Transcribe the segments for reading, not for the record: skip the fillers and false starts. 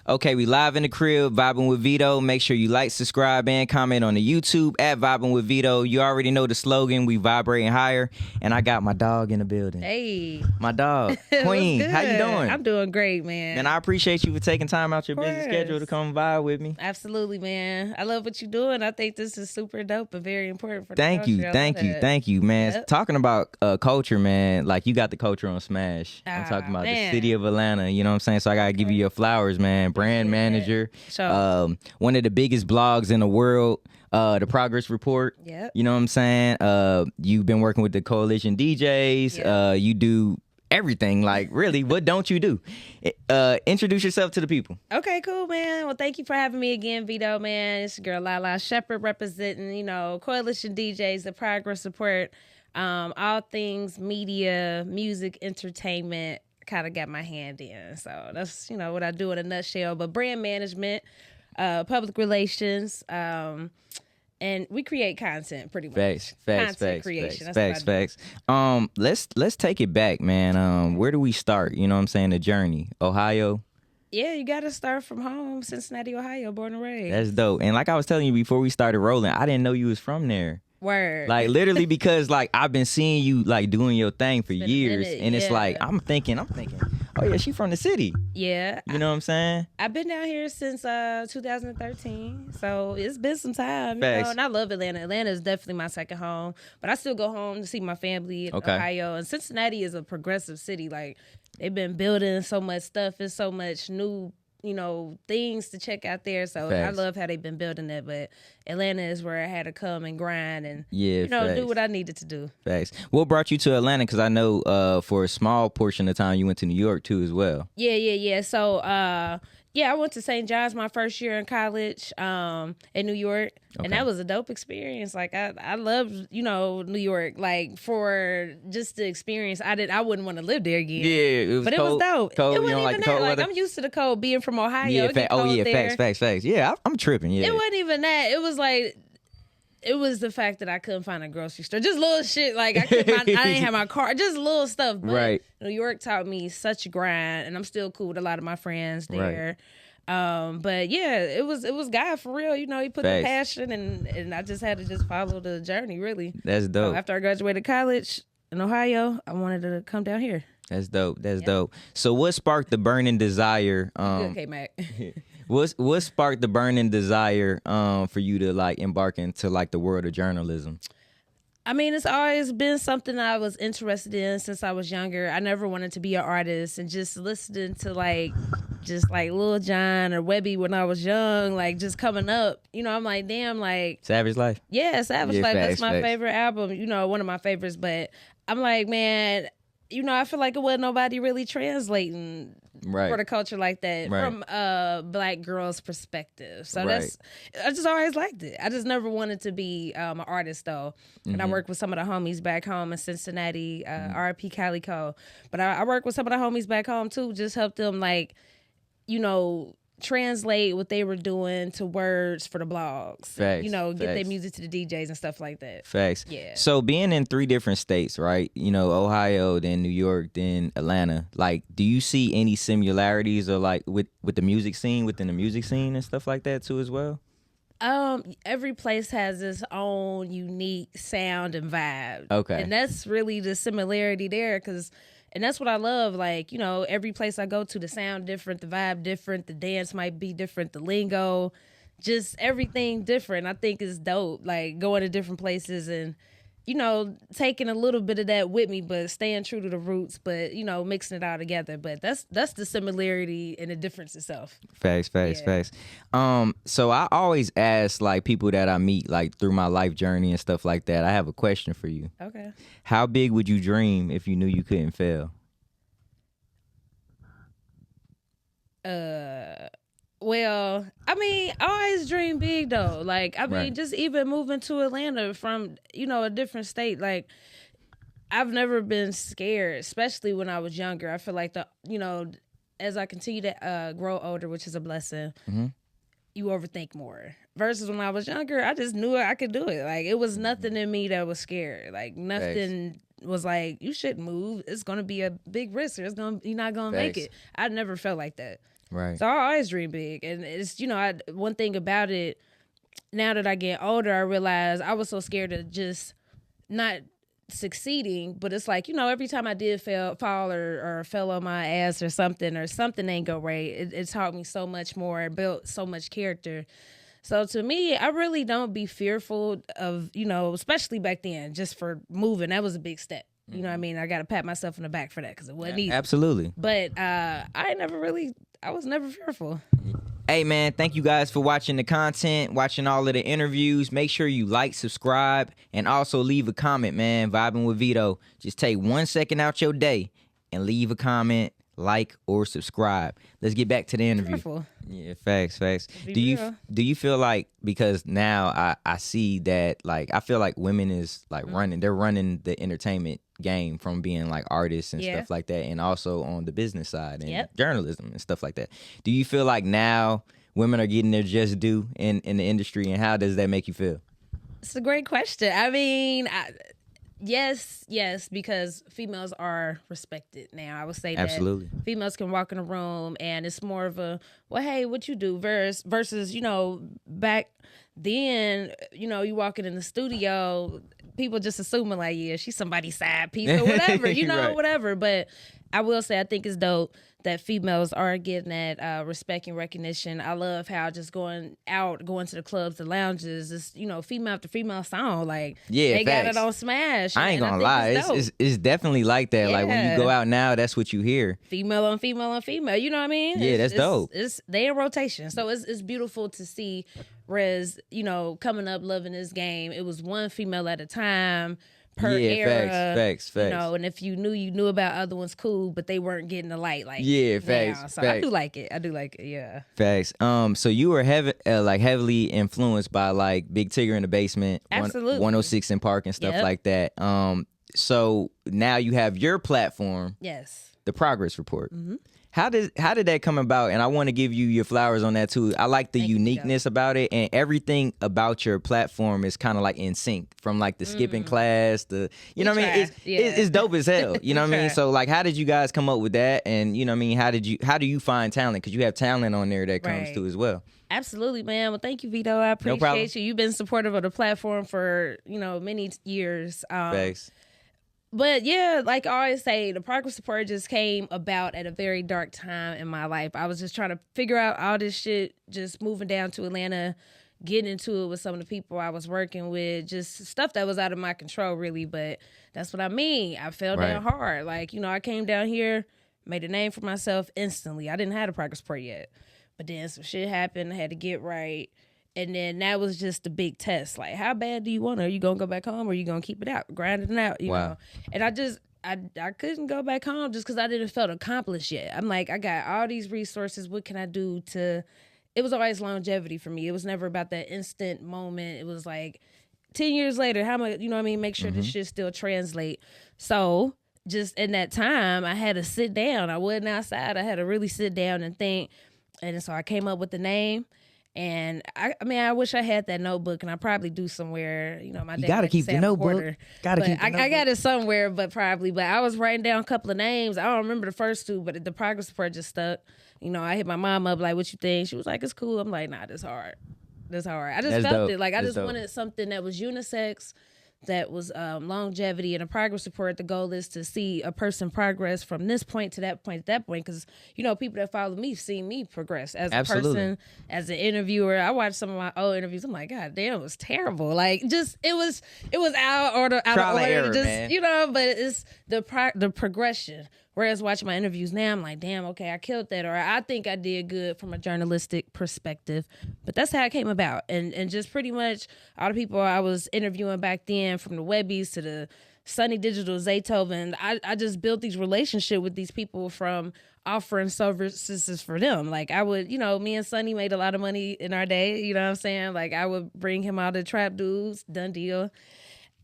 Okay, we live in the crib, vibing with Vito. Make sure you like, subscribe, and comment on the YouTube at Vibing with Vito. You already know the slogan, we vibrating higher. And I got my dog in the building. Hey. My dog, Queen. How you doing? I'm doing great, man. And I appreciate you for taking time out your busy schedule to come vibe with me. Absolutely, man. I love what you're doing. I think this is super dope and very important for the Thank culture. Thank you, man. Yep. Talking about culture, man, like you got the culture on Smash. I'm talking about the city of Atlanta, you know what I'm saying? So I got to give you your flowers, man. Brand manager, one of the biggest blogs in the world, the Progress Report. Yep. You know what I'm saying? You've been working with the Coalition DJs. Yep. You do everything. Like, really, what don't you do? Introduce yourself to the people. Okay, cool, man. Well, thank you for having me again, Vito, man. It's your girl Lalaa Shepard representing, Coalition DJs, the Progress Report, all things media, music, entertainment. Kind of got my hand in. So that's, what I do in a nutshell. But brand management, public relations, and we create content pretty much. Content creation. Facts. Let's take it back, man. Where do we start? You know what I'm saying? The journey. Ohio. Yeah, you got to start from home, Cincinnati, Ohio, born and raised. That's dope. And like I was telling you before we started rolling, I didn't know you was from there. Word. Like literally because like I've been seeing you like doing your thing for years, and it's like I'm thinking, oh yeah, she from the city. Yeah. You know what I'm saying? I've been down here since 2013, so it's been some time. And I love Atlanta. Atlanta is definitely my second home, but I still go home to see my family in Ohio. And Cincinnati is a progressive city. Like they've been building so much stuff and so much new things to check out there. So I love how they've been building it. But Atlanta is where I had to come and grind and, do what I needed to do. Facts. What brought you to Atlanta? Because I know for a small portion of time you went to New York too as well. Yeah. So, I went to St. John's my first year in college in New York. Okay. And that was a dope experience. Like I loved, New York. Like for just the experience, I wouldn't want to live there again. Yeah, it was cold, it was dope. Cold, it wasn't even like that. cold like weather? I'm used to the cold being from Ohio. Facts. Yeah, I'm tripping. Yeah, it wasn't even that. It was like. It was the fact that I couldn't find a grocery store. Just little shit. Like I didn't have my car. Just little stuff. But right. New York taught me such a grind, and I'm still cool with a lot of my friends there. Right. But yeah, it was God for real. He put the passion, and I just had to just follow the journey. Really. That's dope. So after I graduated college in Ohio, I wanted to come down here. That's dope. Dope. So what sparked the burning desire? Okay, Mac. What sparked the burning desire for you to like embark into like the world of journalism? I mean, it's always been something I was interested in since I was younger. I never wanted to be an artist, and just listening to like Lil Jon or Webby when I was young, like just coming up, I'm like, damn, like Savage Life. Yeah, Savage Life. That's my favorite album. One of my favorites. But I'm like, man, I feel like it wasn't nobody really translating for the culture like that from a black girl's perspective. So I just always liked it. I just never wanted to be an artist though. And I worked with some of the homies back home in Cincinnati, R.I.P. Calico. But I worked with some of the homies back home too, just help them like, translate what they were doing to words for the blogs. Facts. Get their music to the DJs and stuff like that. Facts. Yeah. So being in 3 different states, right? Ohio, then New York, then Atlanta. Like, do you see any similarities or like with the music scene, within the music scene and stuff like that too as well? Every place has its own unique sound and vibe. Okay. And that's really the similarity there, and that's what I love. Like, every place I go to, the sound different, the vibe different, the dance might be different, the lingo, just everything different. I think is dope. Like going to different places and, taking a little bit of that with me, but staying true to the roots, but, mixing it all together. But that's the similarity and the difference itself. Facts. So I always ask like people that I meet like through my life journey and stuff like that. I have a question for you. Okay. How big would you dream if you knew you couldn't fail? Well, I mean, I always dream big though. Like, I mean, just even moving to Atlanta from, a different state, like, I've never been scared, especially when I was younger. I feel like as I continue to grow older, which is a blessing, you overthink more. Versus when I was younger, I just knew I could do it. Like, it was nothing in me that was scared. Like, nothing was like, you shouldn't move. It's going to be a big risk. You're not going to make it. I never felt like that. Right. So I always dream big. And it's, one thing about it, now that I get older, I realize I was so scared of just not succeeding, but it's like, every time I did fall or fell on my ass or something ain't go right, it taught me so much more, built so much character. So to me, I really don't be fearful of, especially back then, just for moving. That was a big step. You know what I mean? I got to pat myself on the back for that because it wasn't easy. Absolutely. But I was never fearful. Hey, man, thank you guys for watching the content, watching all of the interviews. Make sure you like, subscribe, and also leave a comment, man. Vibing with Veto. Just take 1 second out your day and leave a comment, like, or subscribe. Let's get back to the interview. Careful. Yeah, facts. Do you feel like, because now I see that, like, I feel like women is like they're running the entertainment game from being like artists and stuff like that, and also on the business side and journalism and stuff like that. Do you feel like now women are getting their just due in the industry, and how does that make you feel? It's a great question. I mean, yes, because females are respected now. I would say that absolutely. Females can walk in a room and it's more of a, well, hey, what you do versus, back then, you walking in the studio, people just assuming like, yeah, she's somebody's side piece or whatever, right. whatever. But I will say I think it's dope that females are getting that respect and recognition. I love how just going to the clubs, the lounges, it's, female after female song. Like, they got it on Smash. I ain't gonna lie. It's definitely like that. Yeah. Like, when you go out now, that's what you hear. Female on female on female. You know what I mean? Yeah, that's dope. They in rotation. So it's beautiful to see Rez, coming up, loving this game. It was one female at a time. Per era, facts. And if you knew about other ones, cool, but they weren't getting the light like facts. Now. So I do like it, yeah. Facts. So you were heavily influenced by like Big Tigger in the Basement, absolutely, 106 in Park and stuff like that. So now you have your platform, yes, the Progress Report. Mm-hmm. How did that come about? And I want to give you your flowers on that too. I like the uniqueness about it, and everything about your platform is kind of like in sync. From like the skipping class, the what I mean, it's dope as hell. You know what I mean? So like, how did you guys come up with that? And you know what I mean? How do you find talent? Because you have talent on there that comes too as well. Absolutely, man. Well, thank you, Vito. I appreciate you. You've been supportive of the platform for many years. Thanks. But yeah, like I always say, the Progress Report just came about at a very dark time in my life. I was just trying to figure out all this shit, just moving down to Atlanta, getting into it with some of the people I was working with, just stuff that was out of my control, really. But that's what I mean. I fell down hard. Like, I came down here, made a name for myself instantly. I didn't have the Progress Report yet. But then some shit happened. I had to get right. And then that was just a big test. Like, how bad do you want it? Are you going to go back home or are you going to keep it out, grind it out, you know? And I couldn't go back home just because I didn't feel accomplished yet. I'm like, I got all these resources. What can I do to... It was always longevity for me. It was never about that instant moment. It was like 10 years later, how much, make sure this shit still translate. So just in that time, I had to sit down. I wasn't outside. I had to really sit down and think. And so I came up with the name. And I wish I had that notebook, and I probably do somewhere. My dad, you gotta keep the notebook. I got it somewhere, but I was writing down a couple of names. I don't remember the first two, but the Progress Report just stuck. I hit my mom up like, "What you think?" She was like, "It's cool." I'm like, "Nah, this hard. This hard." I just felt it. Like I just wanted something that was unisex, that was longevity. And a Progress Report, the goal is to see a person progress from this point to that point, because people that follow me see me progress as a person, as an interviewer. I watched some of my old interviews. I'm like, God damn, it was terrible. Like, just it was out of order, just man. But it's the progression. Whereas watching my interviews now, I'm like, damn, okay, I killed that, or I think I did good from a journalistic perspective. But that's how it came about. And just pretty much all the people I was interviewing back then, from the Webbies to the Sunny Digital, Zaytoven, I just built these relationships with these people from offering services for them. Like I would, me and Sunny made a lot of money in our day, you know what I'm saying? Like I would bring him out to trap dudes, done deal.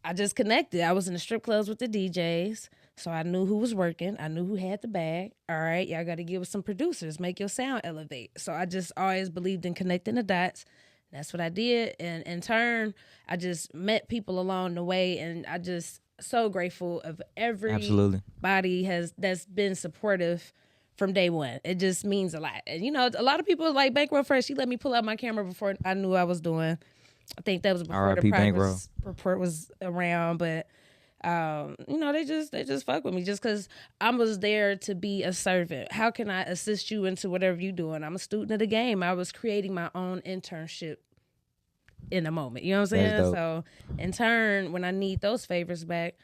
I just connected. I was in the strip clubs with the DJs. So I knew who was working. I knew who had the bag. All right, y'all got to get with some producers, make your sound elevate. So I just always believed in connecting the dots. That's what I did. And in turn, I just met people along the way, and I just so grateful of everybody that's been supportive from day one. It just means a lot. And, a lot of people like Bankroll Fresh. She let me pull out my camera before I knew I was doing. I think that was before the progress report was around. But, they just fuck with me just because I was there to be a servant. How can I assist you into whatever you're doing? I'm a student of the game. I was creating my own internship in a moment. You know what I'm saying? So, in turn, when I need those favors back,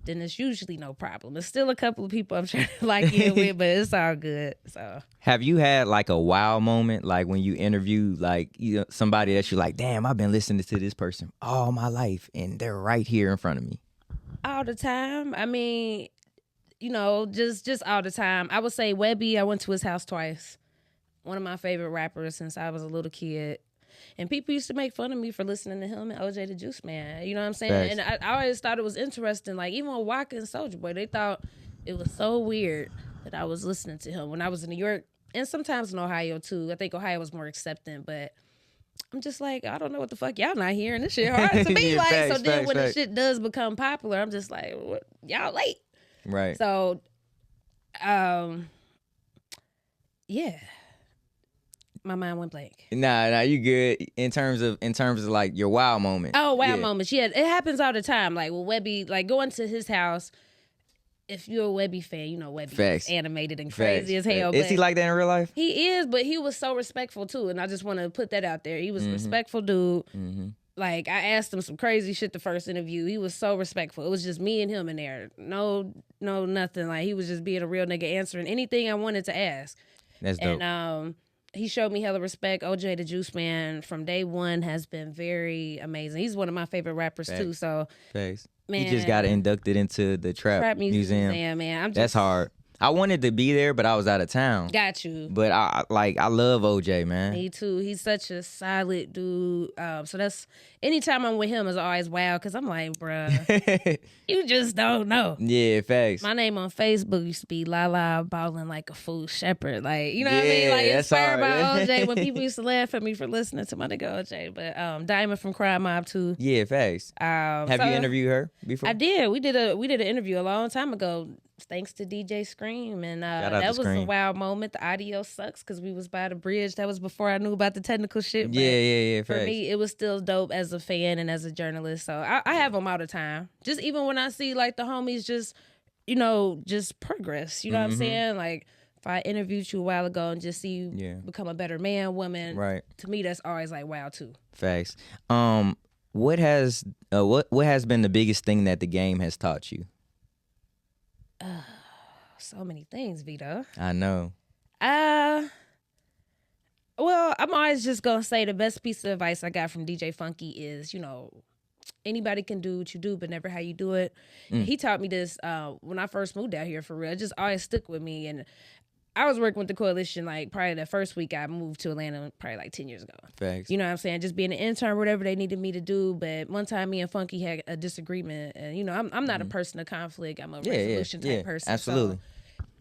then it's usually no problem. There's still a couple of people I'm trying to like in with, but it's all good. So, have you had like a wow moment, like when you interview like somebody that you're like, damn, I've been listening to this person all my life, and they're right here in front of me? All the time. I mean, just all the time. I would say Webby. I went to his house twice. One of my favorite rappers since I was a little kid. And people used to make fun of me for listening to him and OJ the Juice Man. You know what I'm saying? Thanks. And I always thought it was interesting. Like, even with Waka and Soulja Boy, they thought it was so weird that I was listening to him when I was in New York and sometimes in Ohio, too. I think Ohio was more accepting, but I'm just like, I don't know what the fuck y'all not hearing. This shit hard to be like. So then when the shit does become popular, I'm just like, what? Y'all late. Right. So, yeah. My mind went blank. Nah, you good in terms of like your wow moment. Oh, wow moments. Yeah, it happens all the time. Like with Webby, like going to his house. If you're a Webby fan, Webby is animated and crazy as hell. Is he like that in real life? He is, but he was so respectful too. And I just want to put that out there. He was a respectful dude. Mm-hmm. Like, I asked him some crazy shit the first interview. He was so respectful. It was just me and him in there. No, nothing. Like, he was just being a real nigga answering anything I wanted to ask. That's dope. And he showed me hella respect. OJ the Juice Man from day one has been very amazing. He's one of my favorite rappers too. So, man, he just got inducted into the Trap Museum. Man, that's hard. I wanted to be there, but I was out of town. Got you. But I love OJ, man. Me too. He's such a solid dude. So that's anytime I'm with him is always wow, because I'm like, bruh, you just don't know. Yeah, facts. My name on Facebook used to be Lala balling like a fool shepherd. Like, you know what I mean? Like, inspired by OJ when people used to laugh at me for listening to my nigga OJ. But Diamond from Crime Mob too. Yeah, facts. Have you interviewed her before? I did. We did an interview a long time ago. Thanks to DJ Scream, and that was a wild moment. The audio sucks because we was by the bridge. That was before I knew about the technical shit. But yeah. For me, it was still dope as a fan and as a journalist. So I have them all the time. Just even when I see like the homies just, just progress. You know what I'm saying? Like if I interviewed you a while ago and just see you become a better man, woman. Right. To me, that's always like wow too. Facts. What has been the biggest thing that the game has taught you? So many things, Vito. I know. Well, I'm always just gonna say the best piece of advice I got from DJ Funky is, anybody can do what you do, but never how you do it. He taught me this when I first moved out here for real. It just always stuck with me. And I was working with the coalition like probably the first week I moved to Atlanta, probably like 10 years ago. Thanks. You know what I'm saying? Just being an intern, whatever they needed me to do. But one time me and Funky had a disagreement, and I'm not a person of conflict. I'm a resolution type person. Absolutely.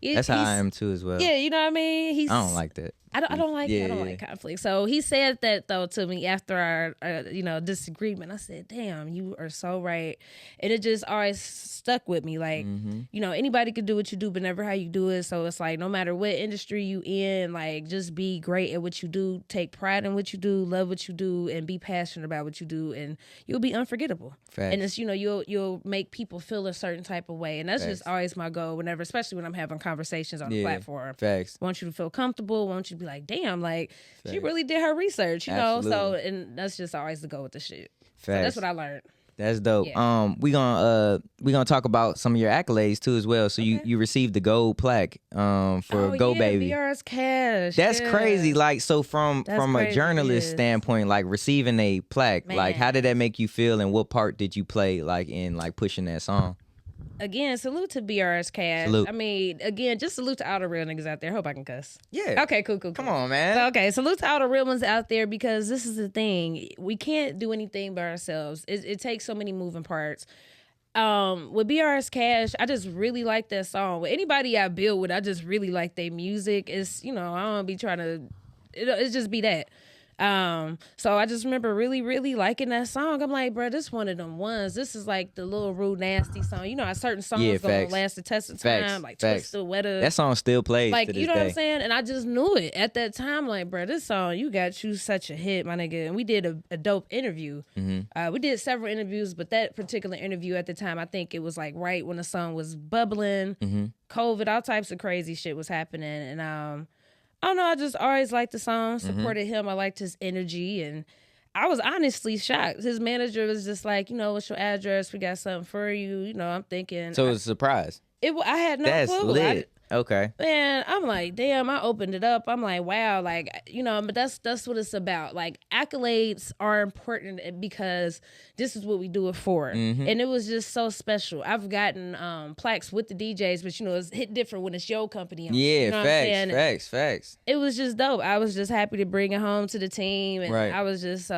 So that's how I am too as well. Yeah, you know what I mean? I don't like that. I don't like conflict. So he said that though to me after our disagreement. I said, "Damn, you are so right," and it just always stuck with me. Like, anybody could do what you do, but never how you do it. So it's like no matter what industry you in, like just be great at what you do, take pride in what you do, love what you do, and be passionate about what you do, and you'll be unforgettable. Facts. And it's you'll make people feel a certain type of way, and that's just always my goal. Whenever, especially when I'm having conversations on the platform, Facts. I want you to feel comfortable. I want you to be like, damn, like she really did her research, know. So, and that's just always the goal with the shit. So that's what I learned. That's dope. Yeah. We gonna talk about some of your accolades too as well. So you received the gold plaque for Go Baby. BR's cash. That's crazy. Like, so from a journalist standpoint, like receiving a plaque, like how did that make you feel, and what part did you play like in like pushing that song? Again, salute to BR's cash. Salute. I mean, again, just salute to all the real niggas out there. Hope I can cuss. Yeah. Okay, cool. Come on, man. So, okay, salute to all the real ones out there, because this is the thing. We can't do anything by ourselves. It takes so many moving parts. With BR's cash, I just really like that song. With anybody I build with, I just really like their music. It's, I don't be trying to, it's just be that. So I just remember really, really liking that song. I'm like, bro, this one of them ones. This is like the little rude nasty song. You know how certain songs gonna last the test of time, like Twister, Wetter. That song still plays like to this you know day. What I'm saying? And I just knew it at that time. Like, bro, this song, you got you such a hit, my nigga. And we did a dope interview. We did several interviews, but that particular interview at the time, I think it was like right when the song was bubbling, COVID, all types of crazy shit was happening. And I don't know, I just always liked the song, supported him. I liked his energy, and I was honestly shocked. His manager was just like, what's your address? We got something for you. I'm thinking. So it was a surprise. I had no That's clue. Lit. Okay. Man, I'm like, damn, I opened it up. I'm like, wow, like, but that's what it's about. Like, accolades are important because this is what we do it for. And it was just so special. I've gotten plaques with the DJs, but it's hit different when it's your company. Facts. It was just dope. I was just happy to bring it home to the team. And I was just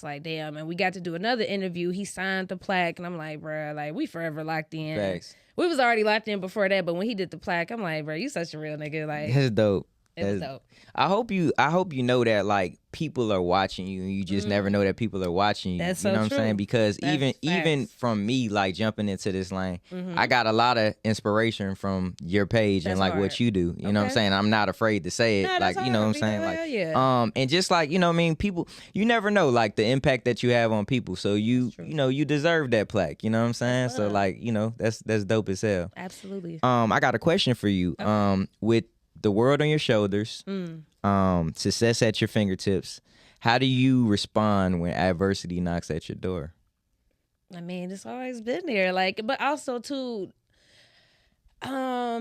like, damn. And we got to do another interview. He signed the plaque, and I'm like, bro, like, we forever locked in. Facts. We was already locked in before that, but when he did the plaque, I'm like, bro, you such a real nigga. Like, that's dope. It's dope. I hope you know that like people are watching you, and you just never know that people are watching you. That's you know so what true. I'm saying? Because That's even from me like jumping into this lane, I got a lot of inspiration from your page and like what you do. You know what I'm saying? I'm not afraid to say it. Like, you know what I'm saying? Like and just like, you know what I mean, people, you never know like the impact that you have on people. So you deserve that plaque. You know what I'm saying? So like, that's dope as hell. Absolutely. I got a question for you. With the world on your shoulders, success at your fingertips, how do you respond when adversity knocks at your door? I mean, it's always been there. Like, but also too, I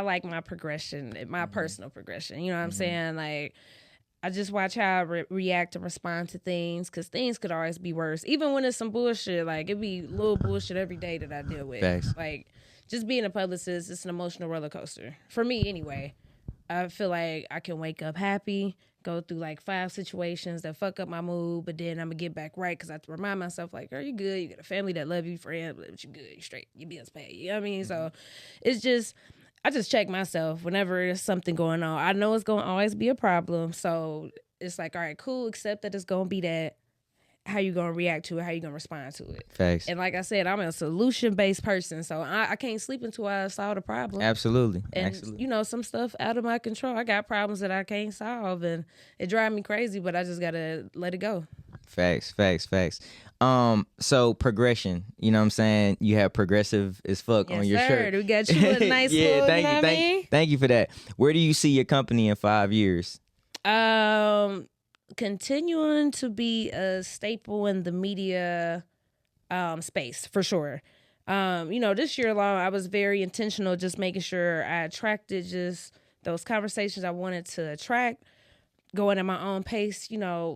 like my progression, my personal progression. You know what I'm saying? Like, I just watch how I react and respond to things, because things could always be worse. Even when it's some bullshit, like, it be little bullshit every day that I deal with. Thanks. Like, just being a publicist, it's an emotional roller coaster. For me, anyway. I feel like I can wake up happy, go through like 5 situations that fuck up my mood, but then I'm going to get back right, because I have to remind myself, like, girl, you good. You got a family that love you, friends, but you good. You straight. Your bills paid. You know what I mean? So it's just, I just check myself whenever there's something going on. I know it's going to always be a problem. So it's like, all right, cool, accept that it's going to be that. How you gonna react to it? How you gonna respond to it? Facts. And like I said, I'm a solution-based person, so I can't sleep until I solve the problem. Absolutely. And some stuff out of my control. I got problems that I can't solve, and it drives me crazy, but I just gotta let it go. Facts. So progression, you know what I'm saying? You have progressive as fuck on your shirt. We got you a nice little, thank you for that. Where do you see your company in 5 years? Continuing to be a staple in the media space, for sure. This year long, I was very intentional, just making sure I attracted just those conversations I wanted to attract, going at my own pace,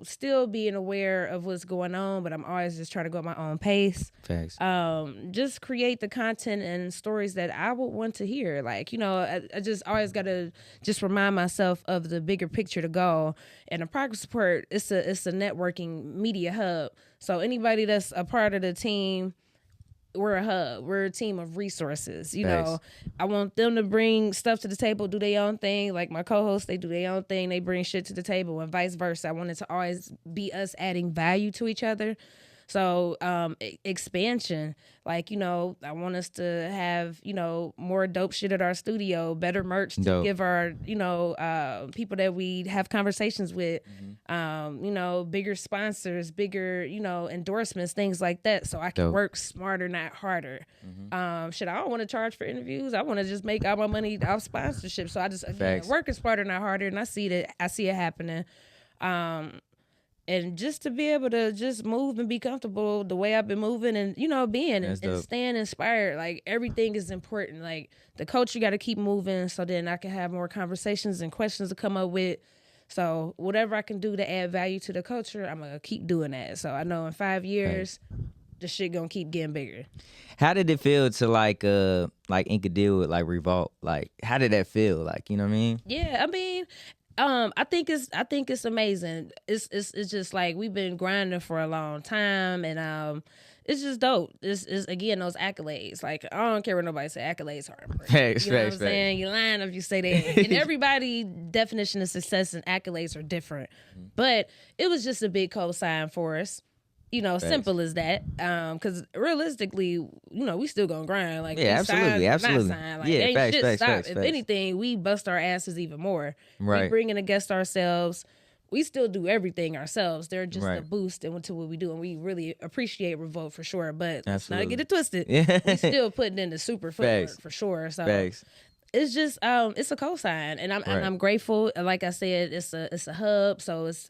still being aware of what's going on, but I'm always just trying to go at my own pace. Thanks. Just create the content and stories that I would want to hear. Like, I just always got to just remind myself of the bigger picture to go. And the Progress Report, it's a networking media hub. So anybody that's a part of the team, we're a hub. We're a team of resources. I want them to bring stuff to the table, do their own thing. Like my co-hosts, they do their own thing. They bring shit to the table, and vice versa. I want it to always be us adding value to each other. So expansion, like, I want us to have, more dope shit at our studio, better merch to give our, people that we have conversations with, bigger sponsors, bigger, endorsements, things like that. So I can work smarter, not harder. I don't want to charge for interviews. I want to just make all my money off sponsorship. So I just, working smarter, not harder. And I see it happening. And just to be able to just move and be comfortable the way I've been moving and, being and staying inspired. Like, everything is important. Like, the culture got to keep moving so then I can have more conversations and questions to come up with. So whatever I can do to add value to the culture, I'm going to keep doing that. So I know in 5 years, the shit going to keep getting bigger. How did it feel to like ink a deal with like Revolt? Like, how did that feel? Like, you know what I mean? Yeah, I mean, I think it's amazing. It's just like we've been grinding for a long time, and it's just dope. It's again those accolades. Like I don't care what nobody say. Accolades are important. Facts, you know facts, what I'm saying? You lying if you say that. And everybody definition of success and accolades are different. But it was just a big cosign for us. You know, facts. Simple as that. Because realistically, you know, we still gonna grind. Like yeah, absolutely. Not sign. Like, yeah, facts, facts, stop. facts, If facts. anything, we bust our asses even more. Right. We bring in a guest ourselves. We still do everything ourselves. They're just a boost into what we do, and we really appreciate Revolt for sure. But let's not get it twisted. We still putting in the super footwork for sure. So it's just it's a cosign, and I'm grateful. Like I said, it's a hub. So it's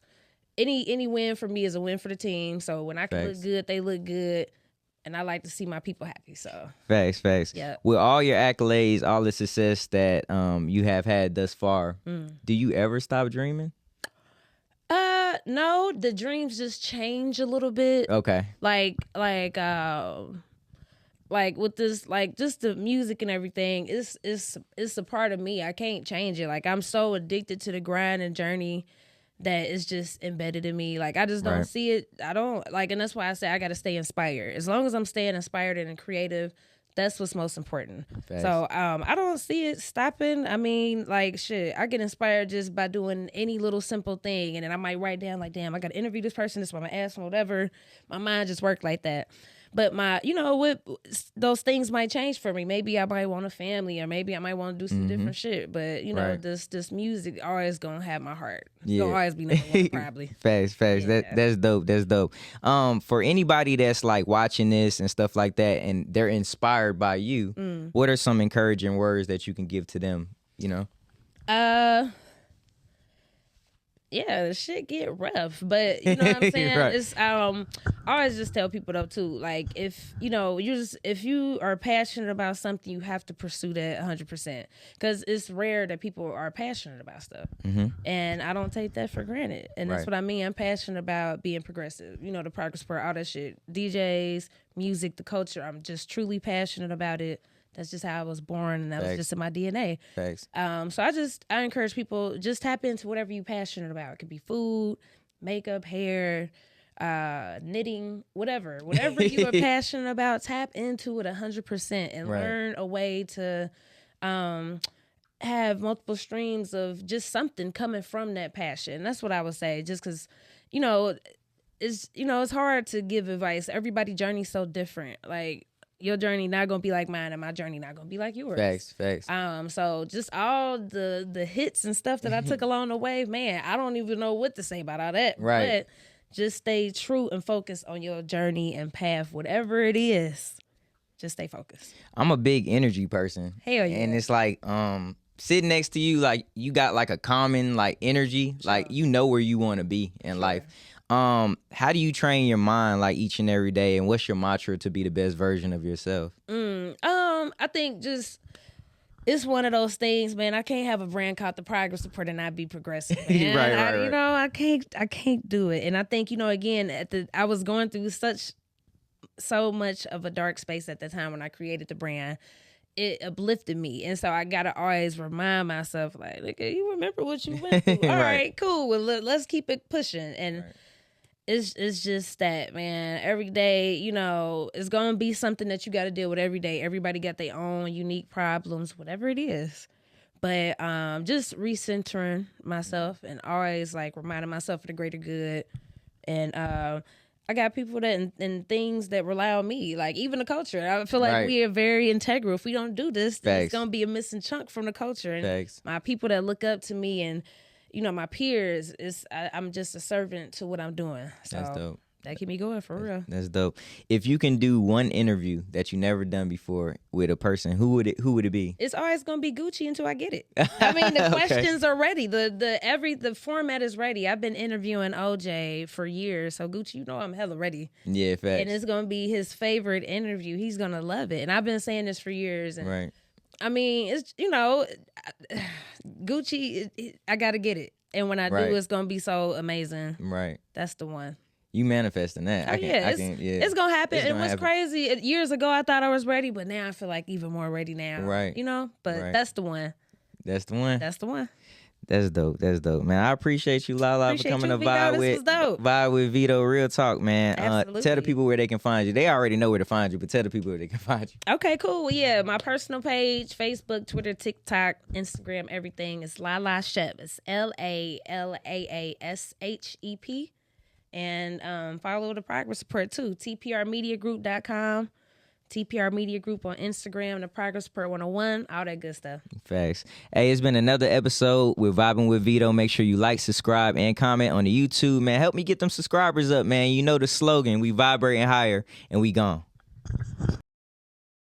any win for me is a win for the team. So when I can look good, they look good. And I like to see my people happy. So facts. Yeah. With all your accolades, all the success that you have had thus far, do you ever stop dreaming? No, the dreams just change a little bit. Okay. Like with this, like just the music and everything, it's a part of me. I can't change it. Like I'm so addicted to the grind and journey that it's just embedded in me. Like I just don't see it. I don't like, and that's why I say I got to stay inspired. As long as I'm staying inspired and creative, that's what's most important. Facts. So I don't see it stopping. I mean, like shit, I get inspired just by doing any little simple thing, and then I might write down like, damn, I got to interview this person. This is what I'm gonna ask them, whatever. My mind just worked like that. But those things might change for me. Maybe I might want a family, or maybe I might want to do some different shit. But you know, this music always gonna have my heart. It's gonna always be number one, probably. Facts. Yeah. That's dope. That's dope. For anybody that's like watching this and stuff like that, and they're inspired by you, what are some encouraging words that you can give to them? You know. Yeah, the shit get rough, but you know what I'm saying? It's I always just tell people though too, like if you are passionate about something, you have to pursue that 100%, because it's rare that people are passionate about stuff, and I don't take that for granted, and that's what I mean. I'm passionate about being progressive, you know, the progress part, all that shit, DJs, music, the culture. I'm just truly passionate about it. That's just how I was born, and that was just in my DNA. Thanks. So I encourage people, just tap into whatever you're passionate about. It could be food, makeup, hair, knitting, whatever you are passionate about. Tap into it 100% and learn a way to have multiple streams of just something coming from that passion. That's what I would say. Just because, it's hard to give advice. Everybody's journey's so different. Like, your journey not gonna be like mine, and my journey not gonna be like yours. Facts. So just all the hits and stuff that I took along the way, man, I don't even know what to say about all that. Right. But just stay true and focused on your journey and path, whatever it is. Just stay focused. I'm a big energy person. Hell yeah. And it's like sitting next to you, like you got like a common like energy, like you know where you want to be in life. How do you train your mind like each and every day, and what's your mantra to be the best version of yourself? I think just it's one of those things, man. I can't have a brand called the Progress Report and not be progressive, man. Right. You know, I can't do it. And I think, again, I was going through so much of a dark space at the time when I created the brand. It uplifted me, and so I gotta always remind myself, like, look, you remember what you went through. All right, cool. Well, let's keep it pushing. And it's just that, man, every day, it's gonna be something that you got to deal with every day. Everybody got their own unique problems, whatever it is. But just recentering myself and always like reminding myself of the greater good. And I got people that and things that rely on me, like even the culture. I feel like we are very integral. If we don't do this, it's gonna be a missing chunk from the culture. And my people that look up to me and my peers, I'm just a servant to what I'm doing. So that's dope. That keep me going for real. That's dope. If you can do one interview that you never done before with a person, who would it be? It's always gonna be Gucci until I get it. I mean, the questions are ready. The format is ready. I've been interviewing OJ for years, so Gucci, I'm hella ready. Yeah, facts. And it's gonna be his favorite interview. He's gonna love it. And I've been saying this for years. And I mean, it's Gucci. I gotta get it, and when I do, it's gonna be so amazing. Right. That's the one. You manifesting that. It's gonna happen. And what's crazy, years ago I thought I was ready, but now I feel like even more ready now. Right. But that's the one. That's the one. That's the one. That's dope. That's dope, man. I appreciate you, Lala, for coming to vibe with Veto. Real talk, man. Tell the people where they can find you. They already know where to find you, but tell the people where they can find you. Okay, cool. Yeah, my personal page, Facebook, Twitter, TikTok, Instagram, everything is Lalaa Shep. It's LALAASHEP. And follow the progress report too. TPRmediagroup.com. TPR Media Group on Instagram, the Progress Report 101, all that good stuff. Facts. Hey, it's been another episode with Vibin with Veto. Make sure you like, subscribe, and comment on the YouTube, man. Help me get them subscribers up, man. You know the slogan, we vibrating higher, and we gone.